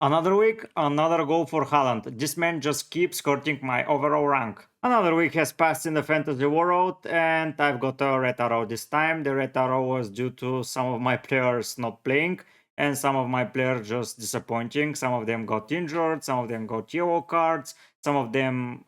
Another week, another goal for Haaland. This man just keeps skirting my overall rank. Another week has passed in the fantasy world, and I've got a red arrow this time. The red arrow was due to some of my players not playing, and some of my players just disappointing. Some of them got injured, some of them got yellow cards, some of them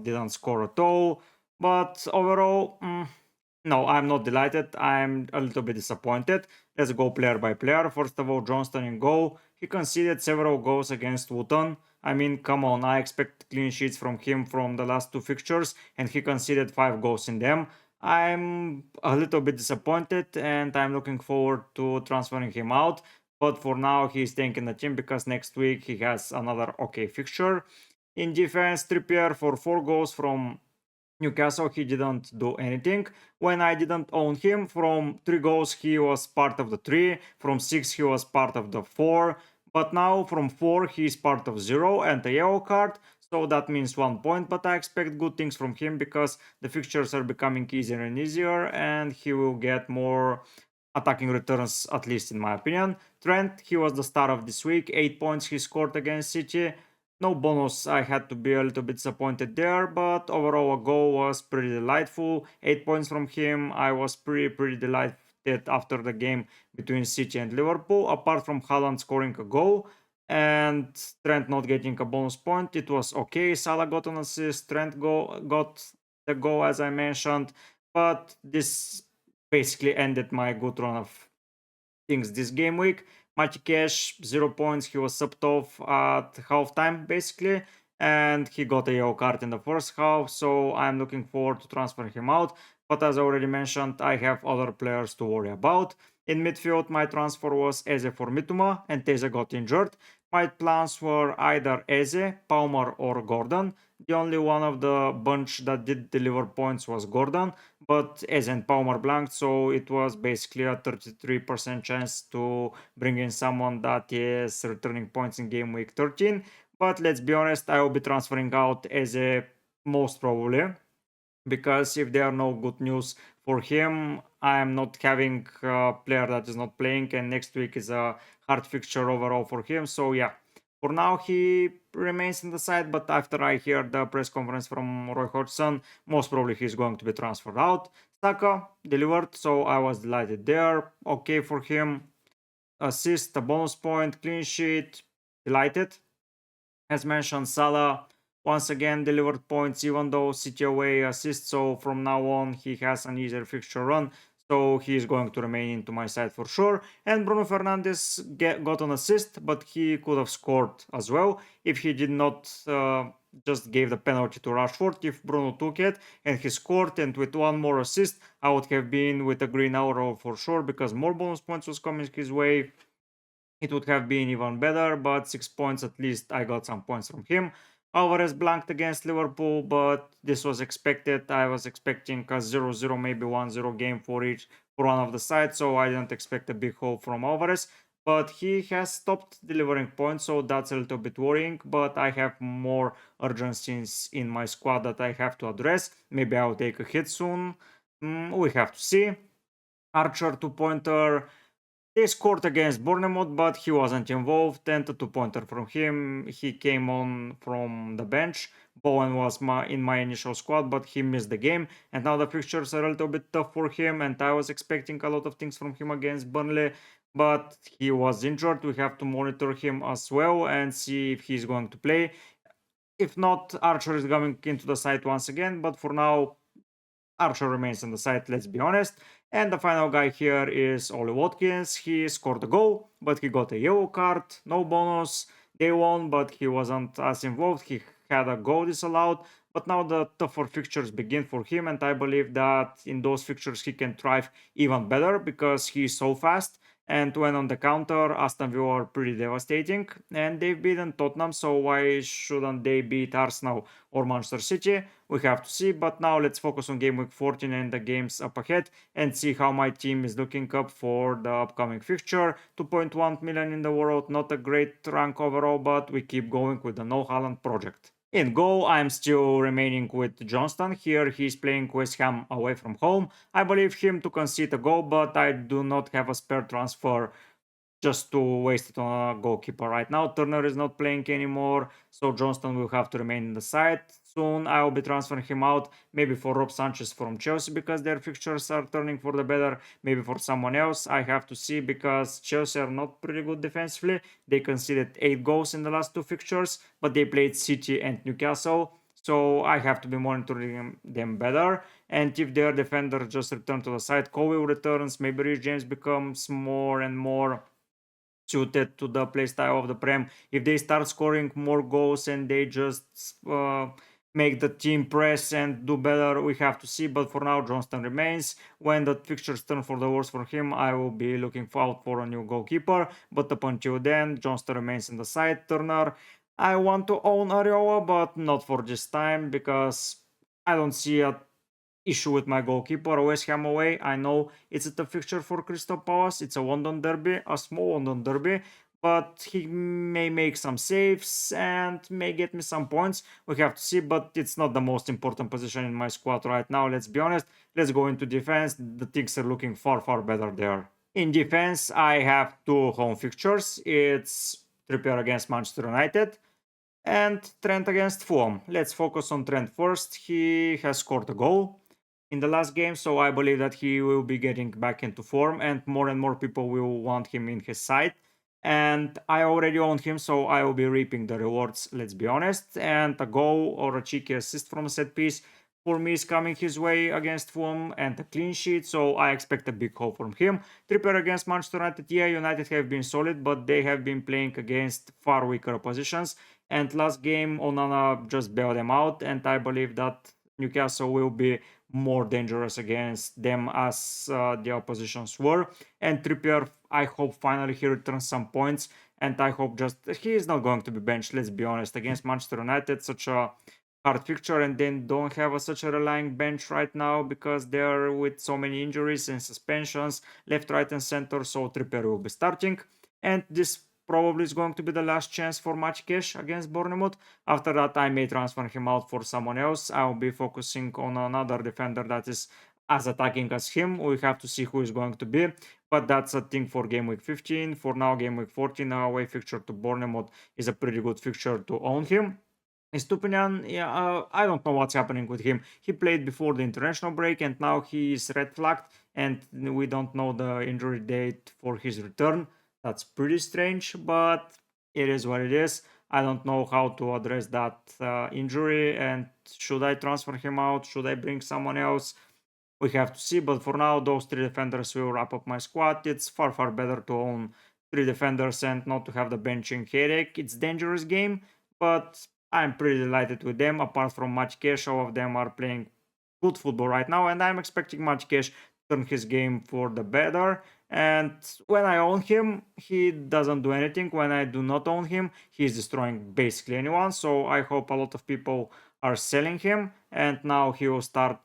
didn't score at all. But overall, no, I'm not delighted. I'm a little bit disappointed. Let's go player by player. First of all, Johnston in goal. He conceded several goals against Wootton. I mean, come on, I expect clean sheets from him from the last two fixtures, and he conceded 5 goals in them. I'm a little bit disappointed, and I'm looking forward to transferring him out. But for now, he's staying in the team because next week he has another okay fixture. In defense, Trippier for 4 goals from Newcastle, he didn't do anything. When I didn't own him, from 3 goals he was part of the 3, from 6 he was part of the 4, but now from 4 he's part of 0 and a yellow card, so that means 1 point, but I expect good things from him because the fixtures are becoming easier and easier and he will get more attacking returns, at least in my opinion. Trent, he was the star of this week, 8 points he scored against City. No bonus, I had to be a little bit disappointed there, but overall a goal was pretty delightful. 8 points from him, I was pretty delighted after the game between City and Liverpool. Apart from Haaland scoring a goal and Trent not getting a bonus point, it was okay. Salah got an assist, Trent got the goal as I mentioned, but this basically ended my good run of things this game week. Matty Cash, 0 points. He was subbed off at halftime, basically, and he got a yellow card in the first half. So I'm looking forward to transferring him out. But as I already mentioned, I have other players to worry about. In midfield, my transfer was Eze for Mituma, and Eze got injured. My plans were either Eze, Palmer, or Gordon. The only one of the bunch that did deliver points was Gordon, but Eze and Palmer blanked, so it was basically a 33% chance to bring in someone that is returning points in game week 13. But let's be honest, I will be transferring out Eze most probably, because if there are no good news for him, I am not having a player that is not playing, and next week is a hard fixture overall for him. So yeah, for now he remains in the side, but after I hear the press conference from Roy Hodgson, most probably he's going to be transferred out. Saka delivered, so I was delighted there. Okay for him. Assist, a bonus point, clean sheet, delighted. As mentioned, Salah once again delivered points even though City away assists, so from now on he has an easier fixture run, so he is going to remain into my side for sure. And Bruno Fernandes got an assist, but he could have scored as well if he did not just gave the penalty to Rashford. If Bruno took it and he scored, and with one more assist, I would have been with a green arrow for sure because more bonus points was coming his way. It would have been even better, but 6 points at least. I got some points from him. Alvarez blanked against Liverpool, but this was expected. I was expecting a 0-0, maybe 1-0 game for one of the sides, so I didn't expect a big haul from Alvarez. But he has stopped delivering points, so that's a little bit worrying. But I have more urgencies in my squad that I have to address. Maybe I'll take a hit soon. We have to see. Archer 2-pointer. They scored against Bournemouth, but he wasn't involved, and a 2-pointer from him. He came on from the bench. Bowen was in my initial squad, but he missed the game, and now the fixtures are a little bit tough for him, and I was expecting a lot of things from him against Burnley, but he was injured. We have to monitor him as well and see if he's going to play. If not, Archer is coming into the side once again, but for now, Archer remains on the side, let's be honest. And the final guy here is Ollie Watkins. He scored a goal, but he got a yellow card, no bonus. They won, but he wasn't as involved. He had a goal disallowed. But now the tougher fixtures begin for him, and I believe that in those fixtures he can thrive even better because he's so fast. And when on the counter, Aston Villa are pretty devastating, and they've beaten Tottenham, so why shouldn't they beat Arsenal or Manchester City? We have to see, but now let's focus on game week 14 and the games up ahead and see how my team is looking up for the upcoming fixture. 2.1 million in the world, not a great rank overall, but we keep going with the No Haaland project. In goal, I'm still remaining with Johnston. Here he's playing West Ham away from home. I believe him to concede a goal, but I do not have a spare transfer just to waste it on a goalkeeper right now. Turner is not playing anymore, so Johnston will have to remain in the side. Soon I will be transferring him out, maybe for Rob Sanchez from Chelsea because their fixtures are turning for the better, maybe for someone else. I have to see because Chelsea are not pretty good defensively. They conceded 8 goals in the last 2 fixtures, but they played City and Newcastle. So I have to be monitoring them better. And if their defender just return to the side, Colwill returns, maybe Rich James becomes more and more suited to the playstyle of the Prem. If they start scoring more goals and they just make the team press and do better, we have to see. But for now, Johnston remains. When the fixtures turn for the worse for him, I will be looking out for a new goalkeeper. But up until then, Johnston remains in the side. Turner, I want to own Ariola, but not for this time because I don't see a issue with my goalkeeper. West Ham away, I know it's a tough fixture for Crystal Palace. It's a London derby, a small London derby, but he may make some saves and may get me some points. We have to see, but it's not the most important position in my squad right now. Let's be honest. Let's go into defense. The things are looking far, far better there. In defense, I have 2 home fixtures. It's Trippier against Manchester United and Trent against Fulham. Let's focus on Trent first. He has scored a goal in the last game, so I believe that he will be getting back into form and more people will want him in his side. And I already own him, so I will be reaping the rewards, let's be honest. And a goal or a cheeky assist from a set piece for me is coming his way against Fulham and a clean sheet, so I expect a big goal from him. Trippier against Manchester United, yeah, United have been solid, but they have been playing against far weaker oppositions. And last game, Onana just bailed them out, and I believe that Newcastle will be more dangerous against them as the oppositions were. And Trippier, I hope finally he returns some points, and I hope just he is not going to be benched. Let's be honest, against Manchester United, such a hard fixture, and then don't have such a relying bench right now because they're with so many injuries and suspensions left, right, and center. So Trippier will be starting, and this probably is going to be the last chance for Match Cash against Bournemouth. After that, I may transfer him out for someone else. I'll be focusing on another defender that is as attacking as him. We have to see who is going to be, but that's a thing for game week 15. For now, game week 14, our away fixture to Bournemouth is a pretty good fixture to own him. Stupinian, yeah, I don't know what's happening with him. He played before the international break and now he is red flagged and we don't know the injury date for his return. That's pretty strange, but it is what it is. I don't know how to address that injury and should I transfer him out? Should I bring someone else? We have to see, but for now, those 3 defenders will wrap up my squad. It's far, far better to own 3 defenders and not to have the benching headache. It's dangerous game, but I'm pretty delighted with them. Apart from Match Cash, all of them are playing good football right now, and I'm expecting Match Cash turn his game for the better. And when I own him, he doesn't do anything. When I do not own him, he's destroying basically anyone. So I hope a lot of people are selling him, and now he will start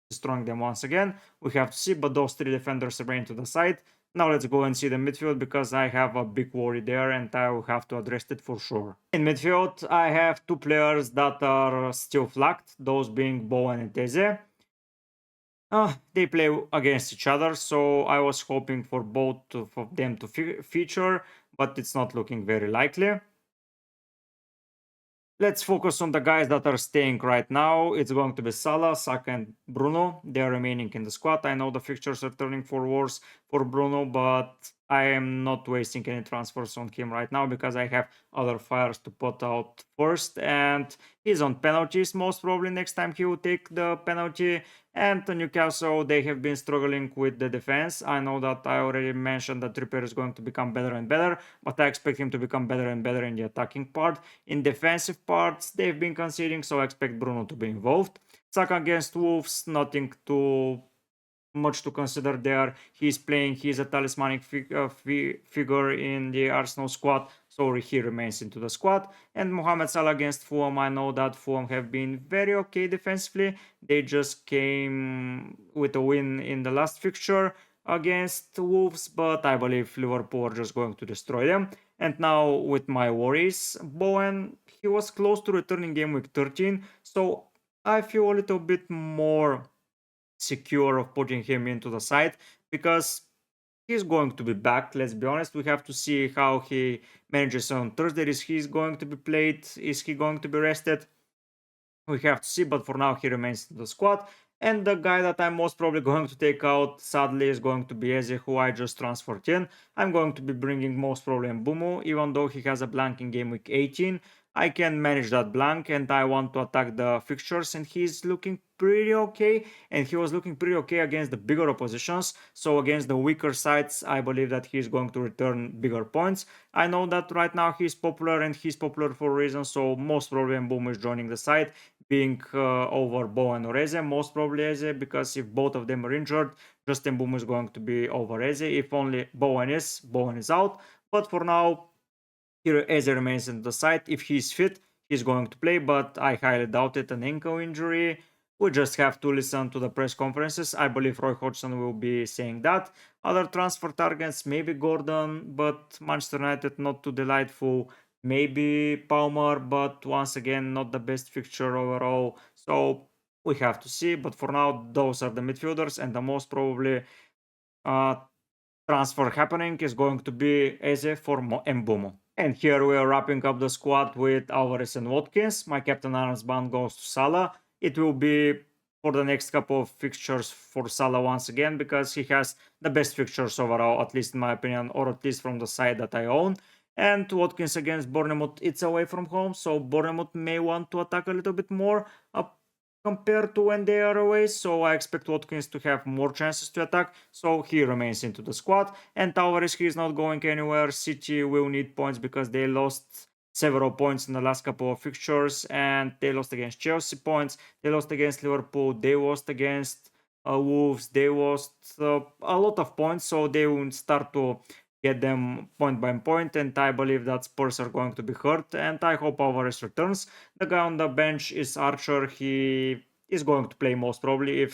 destroying them once again. We have to see, but those 3 defenders remain to the side. Now let's go and see the midfield because I have a big worry there and I will have to address it for sure. In midfield, I have 2 players that are still flagged, those being Bowen and Teze. They play against each other, so I was hoping for both of them to feature, but it's not looking very likely. Let's focus on the guys that are staying right now. It's going to be Salah, Saka, and Bruno. They are remaining in the squad. I know the fixtures are turning for worse for Bruno, but I am not wasting any transfers on him right now because I have other fires to put out first. And he's on penalties. Most probably next time he will take the penalty. And Newcastle, they have been struggling with the defense. I know that I already mentioned that Trippier is going to become better and better, but I expect him to become better and better in the attacking part. In defensive parts, they've been conceding, so I expect Bruno to be involved. Saka against Wolves, nothing too much to consider there. He's playing, he's a talismanic figure in the Arsenal squad, so he remains into the squad. And Mohamed Salah against Fulham, I know that Fulham have been very okay defensively. They just came with a win in the last fixture against Wolves, but I believe Liverpool are just going to destroy them. And now with my worries, Bowen, he was close to returning game week 13, so I feel a little bit more secure of putting him into the side because he's going to be back. Let's be honest. We have to see how he manages on Thursday. Is he going to be played? Is he going to be rested? We have to see, but for now he remains in the squad. And the guy that I'm most probably going to take out, sadly, is going to be Eze, who I just transferred in. I'm going to be bringing most probably Mbumo, even though he has a blank in game week 18. I can manage that blank, and I want to attack the fixtures, and he's looking pretty okay. And he was looking pretty okay against the bigger oppositions. So against the weaker sides, I believe that he's going to return bigger points. I know that right now he's popular, and he's popular for a reason, so most probably Mbumo is joining the side, being over Bowen or Eze, most probably Eze, because if both of them are injured, just Mbumo is going to be over Eze. If only Bowen is out. But for now, here Eze remains in the side. If he's fit, he's going to play, but I highly doubt it. An ankle injury. We just have to listen to the press conferences. I believe Roy Hodgson will be saying that. Other transfer targets, maybe Gordon, but Manchester United not too delightful. Maybe Palmer, but once again, not the best fixture overall. So we have to see. But for now, those are the midfielders, and the most probably uh, transfer happening is going to be Eze for Mbumo. And here we are wrapping up the squad with Alvarez and Watkins. My captain armband goes to Salah. It will be for the next couple of fixtures for Salah once again, because he has the best fixtures overall, at least in my opinion, or at least from the side that I own. And Watkins against Bournemouth, it's away from home, so Bournemouth may want to attack a little bit more compared to when they are away, so I expect Watkins to have more chances to attack, so he remains into the squad. And Tavares, he is not going anywhere. City will need points because they lost several points in the last couple of fixtures, and they lost against Chelsea points, they lost against Liverpool, they lost against Wolves, they lost a lot of points, so they will start to get them point by point, and I believe that Spurs are going to be hurt, and I hope Alvarez returns. The guy on the bench is Archer. He is going to play most probably. If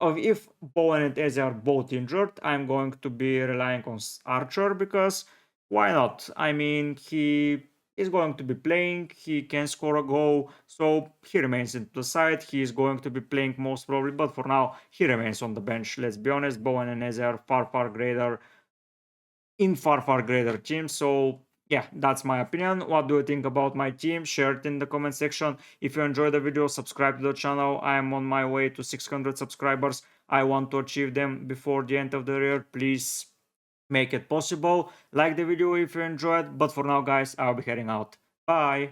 if Bowen and Eze are both injured, I'm going to be relying on Archer, because why not? I mean, he is going to be playing, he can score a goal, so he remains in the side. He is going to be playing most probably, but for now, he remains on the bench. Let's be honest, Bowen and Eze are far greater in far greater teams. So yeah, that's my opinion. What do you think about my team? Share it in the comment section. If you enjoyed the video, subscribe to the channel. I am on my way to 600 subscribers. I want to achieve them before the end of the year. Please make it possible. Like the video if you enjoyed. But for now, guys, I'll be heading out. Bye.